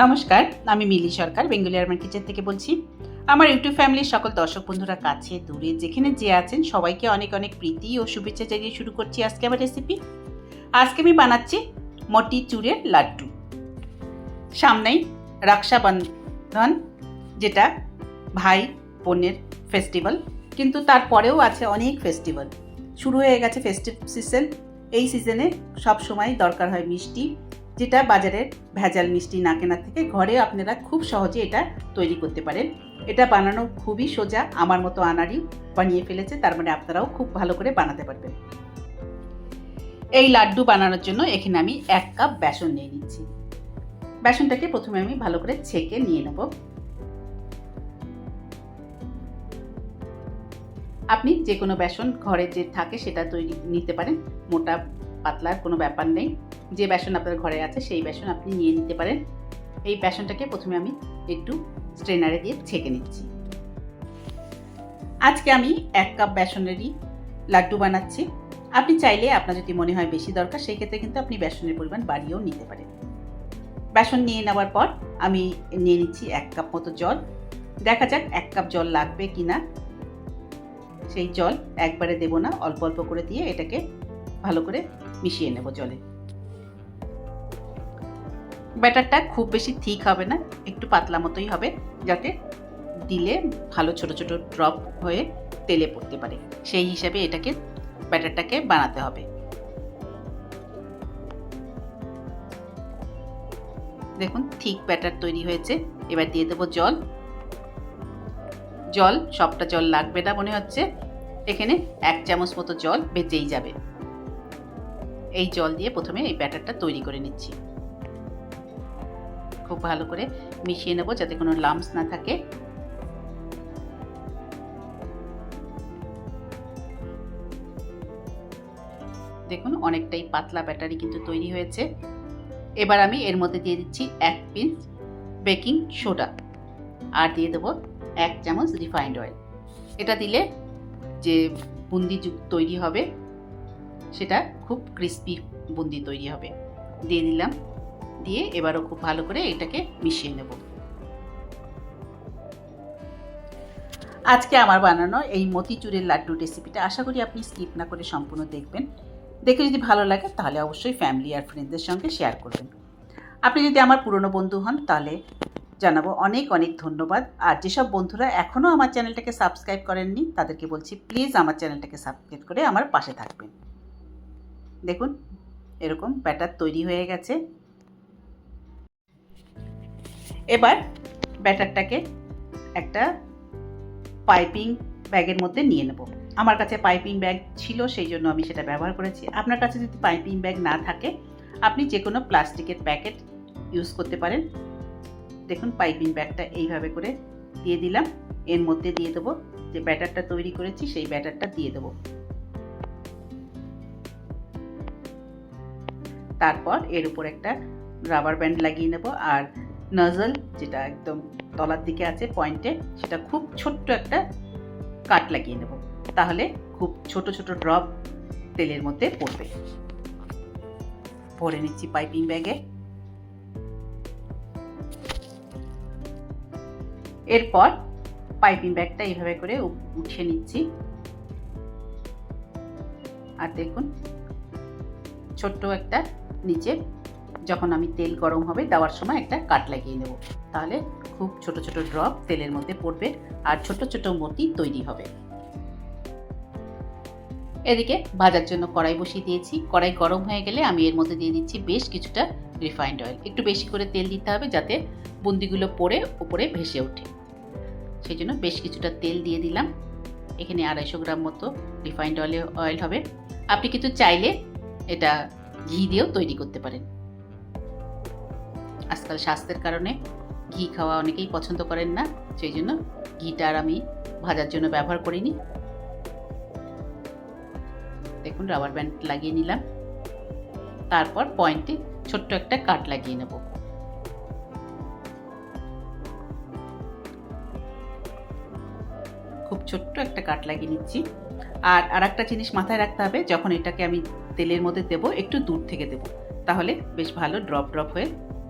নমস্কার, আমি মিলি সরকার Bengali urban kitchen থেকে বলছি। আমার ইউটিউব ফ্যামিলির সকল দর্শক বন্ধুরা কাছে দূরে যেখানে যে আছেন সবাইকে অনেক অনেক প্রীতি ও শুভেচ্ছা জানিয়ে শুরু করছি আজকে আমার রেসিপি। আজকে আমি বানাচ্ছি মতিচুরের লাড্ডু। সামনেই রক্ষাবন্ধন, যেটা ভাই বোনের ফেস্টিভ্যাল, কিন্তু তারপরেও আছে অনেক ফেস্টিভ্যাল। শুরু হয়ে গেছে ফেস্টিভ সিজন। এই সিজনে সব সময় দরকার হয় মিষ্টি, যেটা বাজারের ভেজাল মিষ্টি না কেনার থেকে ঘরে আপনারা খুব সহজে এটা তৈরি করতে পারেন। এটা বানানো খুবই সোজা, আমার মতো আনাড়ি বানিয়ে ফেলেছে, তার মানে আপনারাও খুব ভালো করে বানাতে পারবেন। এই লাড্ডু বানানোর জন্য এখানে আমি 1 কাপ বেসন নিয়ে নিচ্ছি। বেসনটাকে প্রথমে আমি ভালো করে ছেঁকে নিয়ে নেব। আপনি যে কোনো বেসন ঘরে যে থাকে সেটা তৈরি নিতে পারেন, মোটা পাতলার কোনো ব্যাপার নেই। যে বেসন আপনার ঘরে আছে সেই বেসন আপনি নিয়ে নিতে পারেন। এই বেসনটাকে প্রথমে আমি একটু স্ট্রেনারে দিয়ে ছেঁকে নিচ্ছি। আজকে আমি 1 কাপ বেসনেরই লাড্ডু বানাচ্ছি। আপনি চাইলে আপনার যদি মনে হয় বেশি দরকার সেই ক্ষেত্রে কিন্তু আপনি বেসনের পরিমাণ বাড়িয়েও নিতে পারেন। বেসন নিয়ে নেওয়ার পর আমি নিয়ে নিচ্ছি 1 কাপ মতো জল। দেখা যাক 1 কাপ জল লাগবে কিনা। সেই জল একবারে দেব না, অল্প অল্প করে দিয়ে এটাকে ভালো করে মিশিয়ে নেব জলে। ব্যাটারটা খুব বেশি থিক হবে না, একটু পাতলা মতোই হবে, যাতে দিলে ভালো ছোট ছোট ড্রপ হয়ে তেলে পড়তে পারে। সেই হিসাবে এটাকে ব্যাটারটাকে বানাতে হবে। দেখুন থিক ব্যাটার তৈরি হয়েছে। এবার দিয়ে দেবো জল। জল সবটা জল লাগবে না মনে হচ্ছে, এখানে 1 চামচ মতো জল বেঁচেই যাবে। এই জল দিয়ে প্রথমে এই ব্যাটারটা তৈরি করে নিচ্ছি। খুব ভালো করে মিশিয়ে নেব যাতে কোনো লাম্পস না থাকে। দেখুন অনেকটাই পাতলা ব্যাটারি কিন্তু তৈরি হয়েছে। এবার আমি এর মধ্যে দিয়ে দিচ্ছি 1 পিঞ্চ বেকিং সোডা আর দিয়ে দেবো 1 চামচ রিফাইন্ড অয়েল। এটা দিলে যে বুন্দি তৈরি হবে সেটা খুব ক্রিস্পি বুন্দি তৈরি হবে। দিয়ে দিলাম, দিয়ে এবারও খুব ভালো করে এটাকে মিশিয়ে নেব। আজকে আমার বানানো এই মতিচুরের লাড্ডু রেসিপিটা আশা করি আপনি স্কিপ না করে সম্পূর্ণ দেখবেন। দেখে যদি ভালো লাগে তাহলে অবশ্যই ফ্যামিলি আর ফ্রেন্ডসদের সঙ্গে শেয়ার করবেন। আপনি যদি আমার পুরনো বন্ধু হন তাহলে জানাবো অনেক অনেক ধন্যবাদ। আর যেসব বন্ধুরা এখনও আমার চ্যানেলটাকে সাবস্ক্রাইব করেননি তাদেরকে বলছি প্লিজ আমার চ্যানেলটাকে সাবস্ক্রাইব করে আমার পাশে থাকবেন। দেখুন এরকম ব্যাটার তৈরি হয়ে গেছে। এবার ব্যাটারটাকে একটা পাইপিং ব্যাগের মধ্যে নিয়ে নেব। আমার কাছে পাইপিং ব্যাগ ছিল সেই জন্য আমি সেটা ব্যবহার করেছি। আপনার কাছে যদি পাইপিং ব্যাগ না থাকে আপনি যে কোনো প্লাস্টিকের প্যাকেট ইউজ করতে পারেন। দেখুন পাইপিং ব্যাগটা এইভাবে করে দিয়ে দিলাম। এর মধ্যে দিয়ে দেবো যে ব্যাটারটা তৈরি করেছি সেই ব্যাটারটা দিয়ে দেবো। তারপর এর উপর একটা রাবার ব্যান্ড লাগিয়ে নেব আর নজল যেটা একদম তলার দিকে আছে পয়েন্টে, সেটা খুব ছোট্ট একটা কাট লাগিয়ে নেব। তাহলে খুব ছোট ছোট ড্রপ তেলের মধ্যে পড়বে। ভরে নিচ্ছি পাইপিং ব্যাগে। এরপর পাইপিং ব্যাগটা এইভাবে করে উঠিয়ে নিচ্ছি। আর দেখুন ছোট্ট একটা নিচে যখন আমি তেল গরম হবে দেওয়ার সময় একটা কাট লাগিয়ে নেব, তাহলে খুব ছোট ছোট ড্রপ তেলের মধ্যে পড়বে আর ছোট ছোট মতি তৈরি হবে। এদিকে ভাজার জন্য কড়াই বসিয়ে দিয়েছি। কড়াই গরম হয়ে গেলে আমি এর মধ্যে দিয়ে দিচ্ছি বেশ কিছুটা রিফাইন্ড অয়েল। একটু বেশি করে তেল দিতে হবে যাতে বুন্দিগুলো পড়ে উপরে ভেসে ওঠে, সেই জন্য বেশ কিছুটা তেল দিয়ে দিলাম। এখানে 250 গ্রাম মতো রিফাইন্ড অয়েল হবে। আপনি কিন্তু চাইলে এটা ঘি দিয়েও তৈরি করতে পারেন। আজকাল স্বাস্থ্যের কারণে ঘি খাওয়া অনেকেই পছন্দ করেন না, সেই জন্য ঘিটা আর আমি ভাজার জন্য ব্যবহার করিনি। দেখুন রাবার ব্যান্ড লাগিয়ে নিলাম। তারপর পয়েন্টে ছোট্ট একটা কাট লাগিয়ে নেব। খুব ছোট্ট একটা কাট লাগিয়ে নিচ্ছি। আর একটা জিনিস মাথায় রাখতে হবে, যখন এটাকে আমি তেলের মধ্যে দেব একটু দূর থেকে দেব, তাহলে বেশ ভালো ড্রপ ড্রপ হয়ে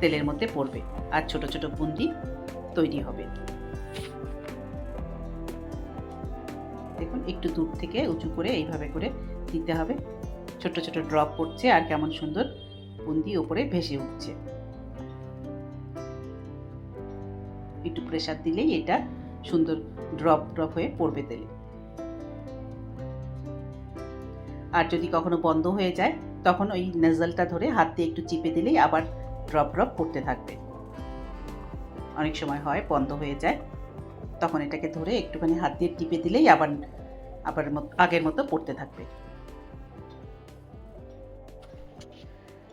তেলের মধ্যে পড়বে আর ছোট ছোট বুন্দি তৈরি হবে। দেখুন একটু দূর থেকে উঁচু করে এইভাবে করে দিতে হবে। ছোট ছোট ড্রপ পড়ছে আর কেমন সুন্দর বুন্দি উপরে ভেসে উঠছে। একটু প্রেসার দিলেই এটা সুন্দর ড্রপ ড্রপ হয়ে পড়বে তেলে। আর যদি কখনো বন্ধ হয়ে যায় তখন ওই নজলটা ধরে হাত দিয়ে একটু চিপে দিলেই আবার ড্রপ ড্রপ পড়তে থাকবে। অনেক সময় হয় বন্ধ হয়ে যায়, তখন এটাকে ধরে একটুখানি হাত দিয়ে টিপে দিলেই আবার আগের মতো পড়তে থাকবে।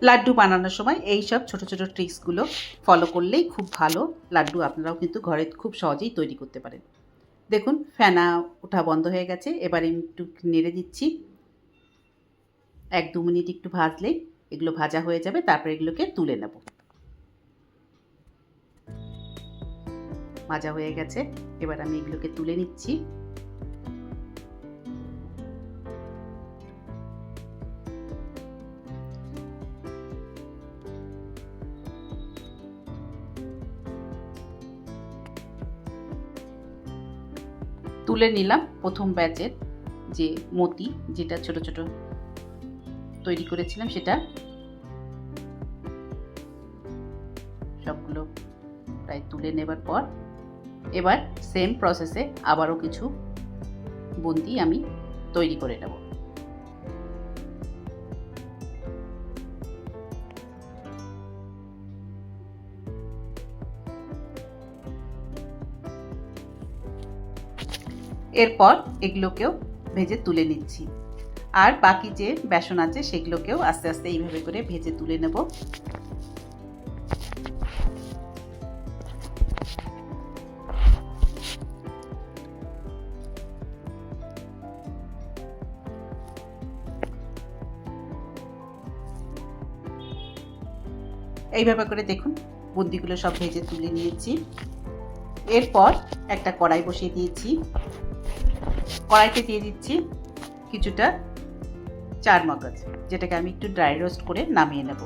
লাড্ডু বানানোর সময় এই সব ছোট ছোট ট্রিক্সগুলো ফলো করলেই খুব ভালো লাড্ডু আপনারাও কিন্তু ঘরে খুব সহজেই তৈরি করতে পারেন। দেখুন ফেনা ওঠা বন্ধ হয়ে গেছে, এবারে একটু নেড়ে দিচ্ছি। 1-2 মিনিট একটু ভাজলেই এগুলো ভাজা হয়ে যাবে। তারপর এগুলোকে তুলে নেব। ভাজা হয়ে গেছে, এবার আমি এগুলোকে তুলে নিচ্ছি। তুলে নিলাম প্রথম ব্যাচের যে মতি, যেটা ছোট ছোট তৈরি করেছিলাম, সেটা সবগুলো প্রায় তুলে নেবার পর এবার সেম প্রসেসে আবারও কিছু বুন্দি আমি তৈরি করে নেব। এরপর এগুলোকেও ভেজে তুলে নিচ্ছি। আর বাকি যে বেসন আছে সেগুলোকেও আস্তে আস্তে এইভাবে করে ভেজে তুলে নেব। এইভাবে করে দেখুন বুন্দিগুলো সব ভেজে তুলে নিয়েছি। এরপর একটা কড়াই বসিয়ে দিয়েছি। কড়াইতে দিয়ে দিচ্ছি কিছুটা চারমগজ, যেটাকে আমি একটু ড্রাই রোস্ট করে নামিয়ে নেব।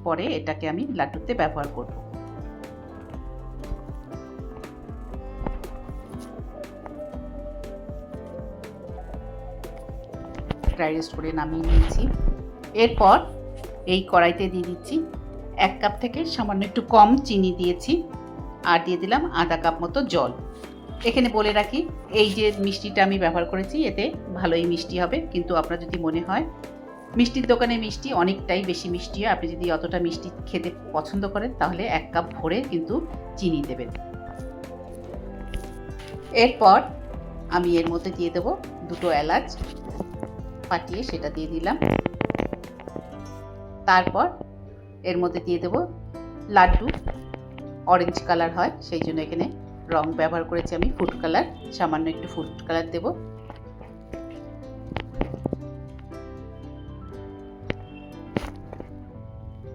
পরে এটাকে আমি লাড্ডুতে ব্যবহার করব। ড্রাই রোস্ট করে নামিয়ে নিয়েছি। এরপর এই কড়াইতে দিয়ে দিচ্ছি 1 কাপ থেকে সামান্য একটু কম চিনি দিয়েছি, আর দিয়ে দিলাম আধা কাপ মতো জল। এখানে বলে রাখি, এই যে মিষ্টিটা আমি ব্যবহার করেছি এতে ভালোই মিষ্টি হবে, কিন্তু আপনার যদি মনে হয় মিষ্টির দোকানে মিষ্টি অনেকটাই বেশি মিষ্টি হয়, আপনি যদি অতটা মিষ্টি খেতে পছন্দ করেন তাহলে 1 কাপ ভরে কিন্তু চিনি দেবেন। এরপর আমি এর মধ্যে দিয়ে দেবো 2টো এলাচ ফাটিয়ে, সেটা দিয়ে দিলাম। তারপর এর মধ্যে দিয়ে দেবো লাড্ডু অরেঞ্জ কালার হয় সেই জন্য এখানে রং ব্যবহার করেছি আমি ফুড কালার, সামান্য একটু ফুড কালার দেব।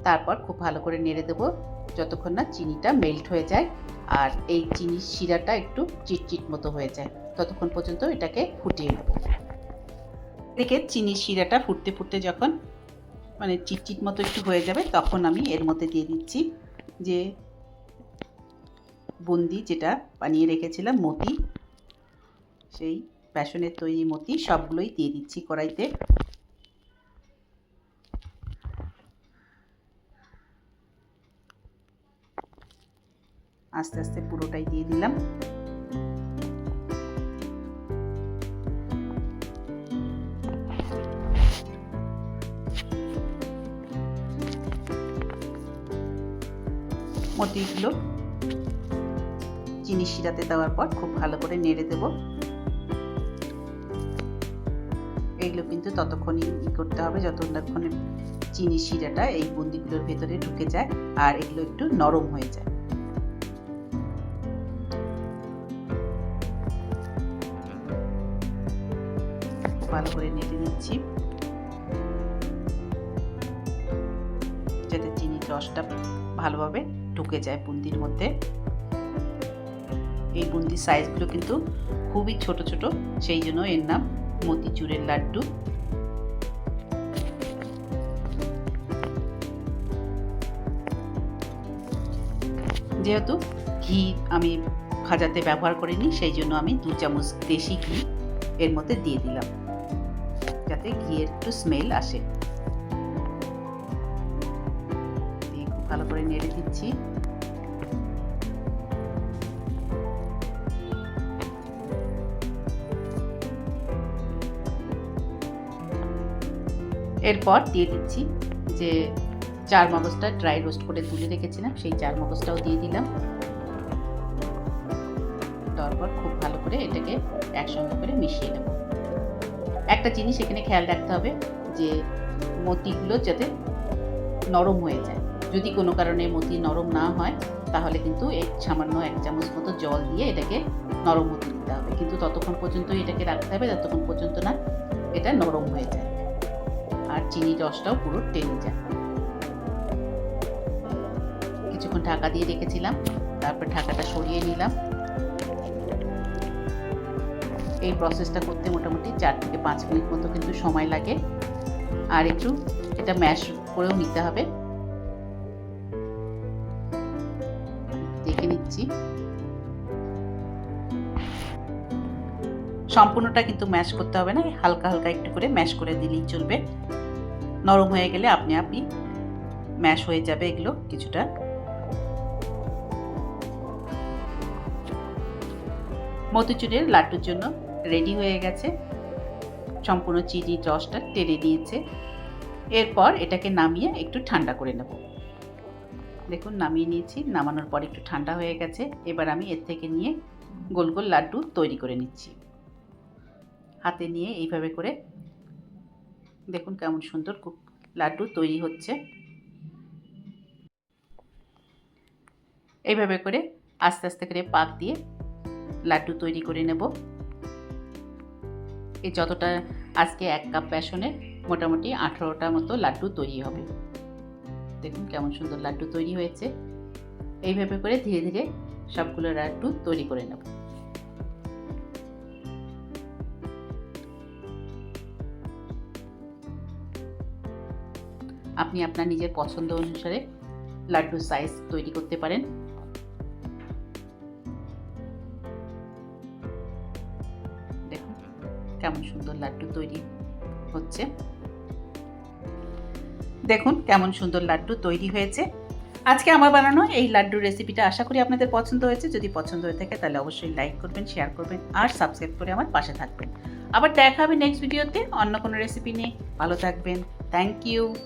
তারপর খুব ভালো করে নেড়ে দেবো যতক্ষণ না চিনিটা মেল্ট হয়ে যায় আর এই চিনির শিরাটা একটু চিটচিট মতো হয়ে যায়, ততক্ষণ পর্যন্ত এটাকে ফুটিয়ে নেব। এদিকে চিনির শিরাটা ফুটতে ফুটতে যখন মানে চিটচিট মতো একটু হয়ে যাবে তখন আমি এর মধ্যে দিয়ে দিচ্ছি যে বুন্দি যেটা বানিয়ে রেখেছিলাম মতি, সেই বেসনের তৈরি মতি সবগুলোই দিয়ে দিচ্ছি কড়াইতে। আস্তে আস্তে পুরোটাই দিয়ে দিলাম। মতিগুলো চিনি শিরাতে দেওয়ার পর খুব ভালো করে নেড়ে দেব। এগুলো কিন্তু ততক্ষণই করতে হবে যতক্ষণ চিনি শিরাটা এই বুন্দিগুলোর ভেতরে ঢুকে যায় আর এগুলো একটু নরম হয়ে যায়। ভালো করে নেড়ে নিচ্ছি যাতে চিনির রসটা ভালোভাবে ঢুকে যায় বুন্দির মধ্যে। এই বুন্দির সাইজগুলো কিন্তু খুবই ছোট ছোট, সেই জন্য এর নাম মতিচুরের লাড্ডু। যেহেতু ঘি আমি ভাজাতে ব্যবহার করিনি, সেই জন্য আমি 2 চামচ দেশি ঘি এর মধ্যে দিয়ে দিলাম, যাতে ঘিয়ের একটু স্মেল আসে। দিয়ে খুব ভালো করে নেড়ে দিচ্ছি। এরপর দিয়ে দিচ্ছি যে 4 মগজটা ড্রাই রোস্ট করে তুলে রেখেছিলাম, সেই 4 মগজটাও দিয়ে দিলাম। তারপর খুব ভালো করে এটাকে একসঙ্গে করে মিশিয়ে নেব। একটা জিনিস এখানে খেয়াল রাখতে হবে যে মতিগুলো যাতে নরম হয়ে যায়। যদি কোনো কারণে মতি নরম না হয় তাহলে কিন্তু এই সামান্য 1 চামচ মতো জল দিয়ে এটাকে নরম হতে দিতে হবে, কিন্তু ততক্ষণ পর্যন্ত এটাকে রাখতে হবে যতক্ষণ পর্যন্ত না এটা নরম হয়ে যায় আর চিনির রসটাও পুরো টেনে যায়। কিছুক্ষণ ঢাকা দিয়ে রেখেছিলাম, তারপর ঢাকাটা সরিয়ে নিলাম। এই প্রসেসটা করতে মোটামুটি 4 থেকে 5 মিনিট মতো কিন্তু সময় লাগে, আর একটু এটা ম্যাশ করেও নিতে হবে। দেখে নিচ্ছি, সম্পূর্ণটা কিন্তু ম্যাশ করতে হবে না, হালকা হালকা একটু করে ম্যাশ করে দিলেই চলবে। নরম হয়ে গেলে আপনি ম্যাশ হয়ে যাবে এগুলো কিছুটা। মতিচুরের লাড্ডুর জন্য রেডি হয়ে গেছে, সম্পূর্ণ চিনির রসটা টেনে নিয়েছে। এরপর এটাকে নামিয়ে একটু ঠান্ডা করে নেব। দেখুন নামিয়ে নিয়েছি, নামানোর পর একটু ঠান্ডা হয়ে গেছে। এবার আমি এর থেকে নিয়ে গোল গোল লাড্ডু তৈরি করে নিচ্ছি। হাতে নিয়ে এইভাবে করে দেখুন কেমন সুন্দর লাড্ডু তৈরি হচ্ছে। এইভাবে করে আস্তে আস্তে করে পাক দিয়ে লাড্ডু তৈরি করে নেব। এই যতটা আজকে 1 কাপ বেসনের মোটামুটি 18টা মতো লাড্ডু তৈরি হবে। দেখুন কেমন সুন্দর লাড্ডু তৈরি হয়েছে। এইভাবে করে ধীরে ধীরে সবগুলো লাড্ডু তৈরি করে নেব। আপনি আপনার নিজের পছন্দ অনুসারে লাড্ডুর সাইজ তৈরি করতে পারেন। দেখুন কেমন সুন্দর লাড্ডু তৈরি হচ্ছে। দেখুন কেমন সুন্দর লাড্ডু তৈরি হয়েছে। আজকে আমার বানানো এই লাড্ডুর রেসিপিটা আশা করি আপনাদের পছন্দ হয়েছে। যদি পছন্দ হয়ে থাকে তাহলে অবশ্যই লাইক করবেন, শেয়ার করবেন আর সাবস্ক্রাইব করে আমার পাশে থাকবেন। আবার দেখা হবে নেক্সট ভিডিওতে অন্য কোনো রেসিপি নিয়ে। ভালো থাকবেন। Thank you.